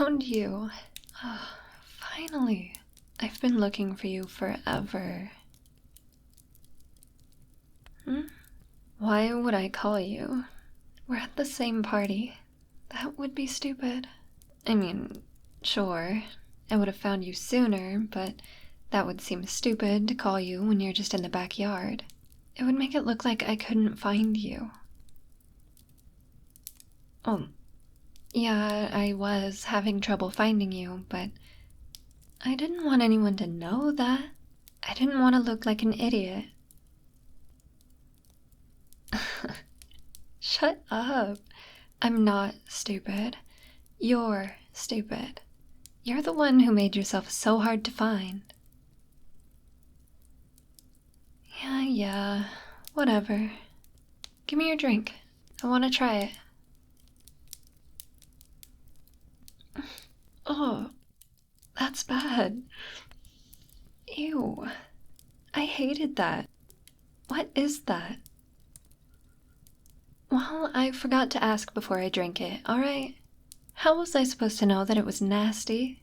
found you. Oh, finally. I've been looking for you forever. Why would I call you? We're at the same party. That would be stupid. I mean, sure, I would have found you sooner, but that would seem stupid to call you when you're just in the backyard. It would make it look like I couldn't find you. Oh, yeah, I was having trouble finding you, but I didn't want anyone to know that. I didn't want to look like an idiot. Shut up. I'm not stupid. You're stupid. You're the one who made yourself so hard to find. Yeah, whatever. Give me your drink. I want to try it. Oh, that's bad. Ew. I hated that. What is that? Well, I forgot to ask before I drank it, alright? How was I supposed to know that it was nasty?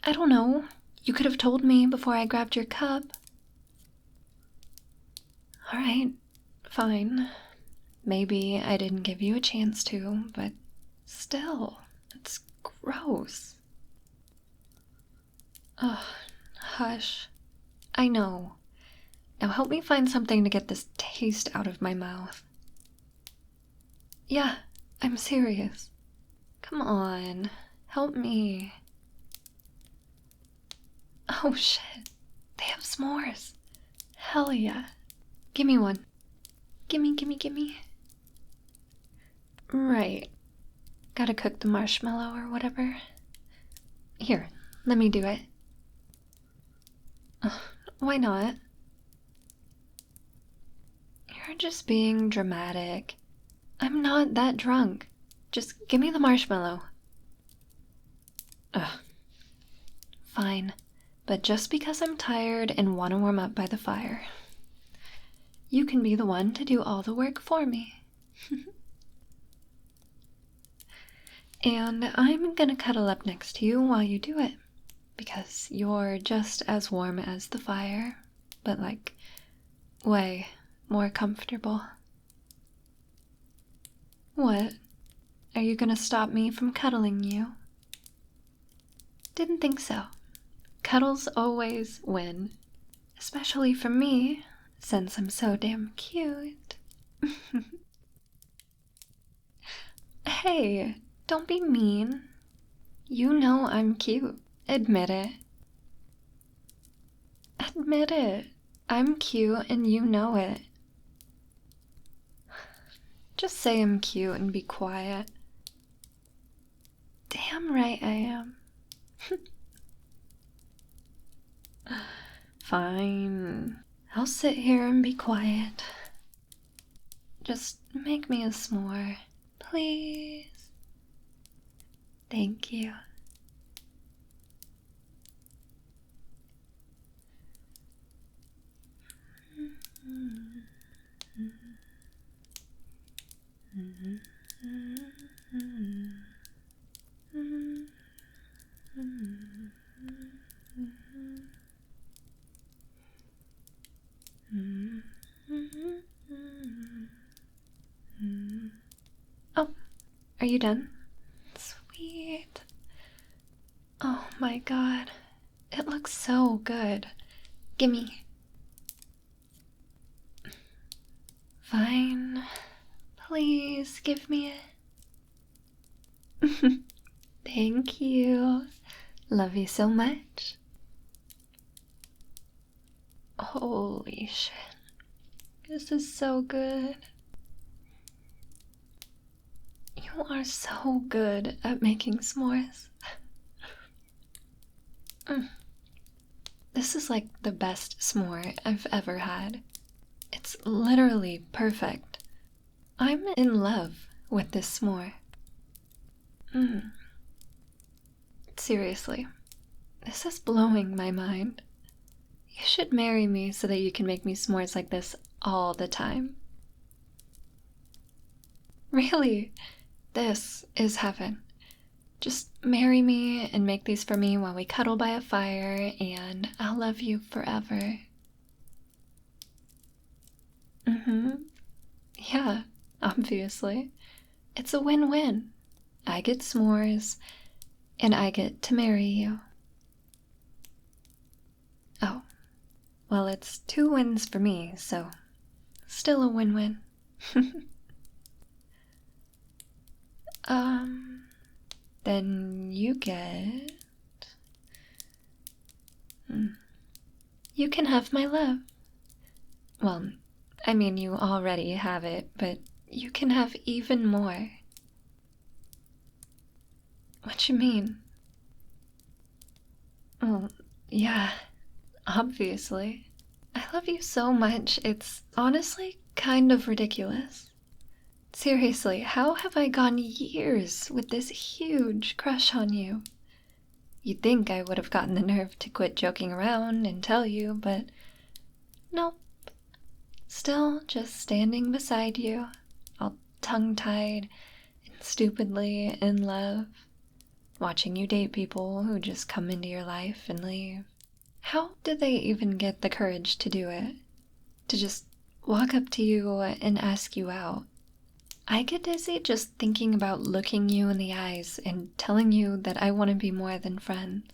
I don't know. You could have told me before I grabbed your cup. Alright, fine. Maybe I didn't give you a chance to, but still, it's gross. Ugh, hush. I know. Now help me find something to get this taste out of my mouth. Yeah, I'm serious. Come on, help me. Oh shit, they have s'mores. Hell yeah. Gimme one. Gimme. Right. Gotta cook the marshmallow or whatever. Here, let me do it. Why not? You're just being dramatic. I'm not that drunk. Just give me the marshmallow. Ugh. Fine. But just because I'm tired and want to warm up by the fire, you can be the one to do all the work for me. And I'm gonna cuddle up next to you while you do it, because you're just as warm as the fire, but like, way more comfortable. What? Are you gonna stop me from cuddling you? Didn't think so. Cuddles always win. Especially for me, since I'm so damn cute. Hey, don't be mean. You know I'm cute. Admit it. Admit it. I'm cute and you know it. Just say I'm cute and be quiet. Damn right I am. Fine. I'll sit here and be quiet. Just make me a s'more, please. Thank you. Oh, are you done? Sweet. Oh my god, it looks so good. Gimme. Fine. Please give me it. Thank you. Love you so much. Holy shit. This is so good. You are so good at making s'mores. This is like the best s'more I've ever had. It's literally perfect. I'm in love with this s'more. Seriously, this is blowing my mind. You should marry me so that you can make me s'mores like this all the time. Really, This is heaven. Just marry me and make these for me while we cuddle by a fire, and I'll love you forever. Yeah, obviously. It's a win-win. I get s'mores, and I get to marry you. Oh, well, it's 2 wins for me, so still a win-win. Then you get... You can have my love. Well, I mean, you already have it, but you can have even more. What you mean? Well, yeah, obviously. I love you so much, it's honestly kind of ridiculous. Seriously, how have I gone years with this huge crush on you? You'd think I would have gotten the nerve to quit joking around and tell you, but nope. Still just standing beside you, all tongue-tied and stupidly in love, watching you date people who just come into your life and leave. How did they even get the courage to do it? To just walk up to you and ask you out? I get dizzy just thinking about looking you in the eyes and telling you that I want to be more than friends.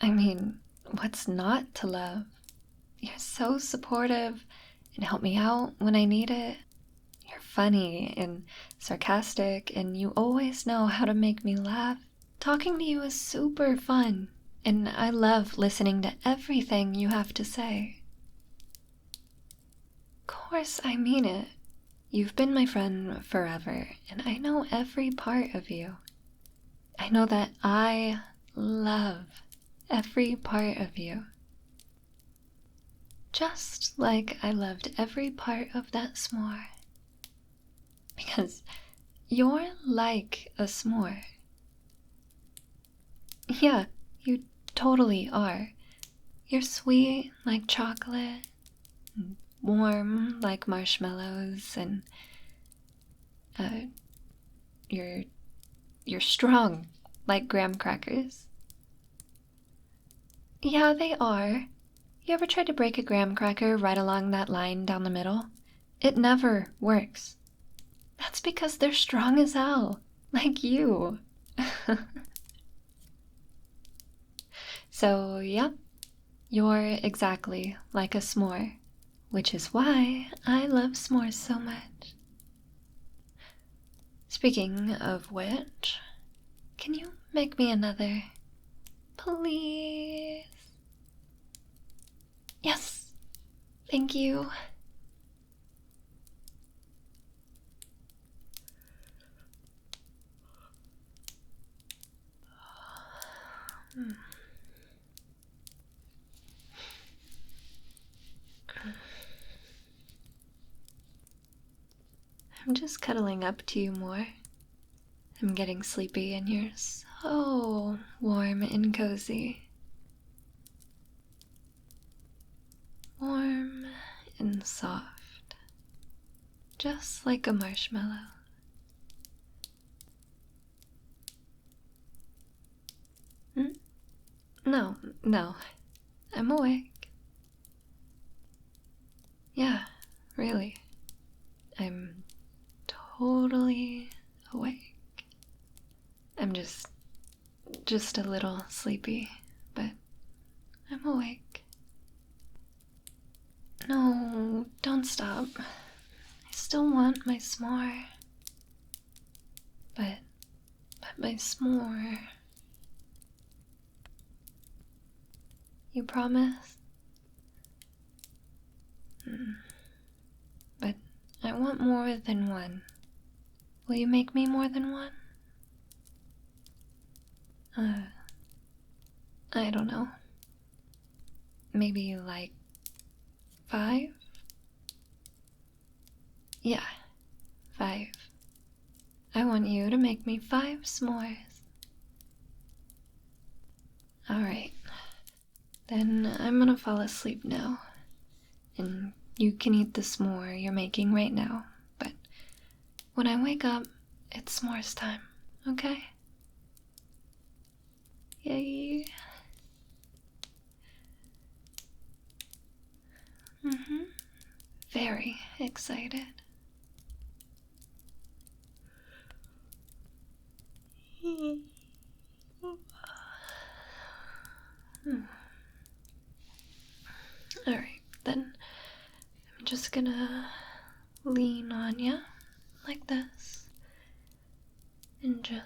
I mean, what's not to love? You're so supportive and help me out when I need it. You're funny and sarcastic, and you always know how to make me laugh. Talking to you is super fun, and I love listening to everything you have to say. Of course, I mean it. You've been my friend forever, and I know every part of you. I know that I love every part of you. Just like I loved every part of that s'more. Because you're like a s'more. Yeah, you totally are. You're sweet like chocolate, and warm like marshmallows, and you're strong like graham crackers. Yeah, they are. You ever tried to break a graham cracker right along that line down the middle? It never works. That's because they're strong as hell, like you. So, yep, you're exactly like a s'more, which is why I love s'mores so much. Speaking of which, can you make me another? Please? Yes, thank you. I'm just cuddling up to you more. I'm getting sleepy and you're so warm and cozy. Warm and soft. Just like a marshmallow. No, I'm awake. Yeah, really. I'm totally awake. I'm just a little sleepy, but I'm awake. No, don't stop. I still want my s'more. But my s'more. You promise? But I want more than one. Will you make me more than one? I don't know. Maybe like 5? Yeah, 5. I want you to make me 5 s'mores. Alright. Then I'm gonna fall asleep now. And you can eat the s'more you're making right now, but when I wake up, it's s'mores time, okay? Yay. Very excited. Alright, then I'm just gonna lean on you like this and just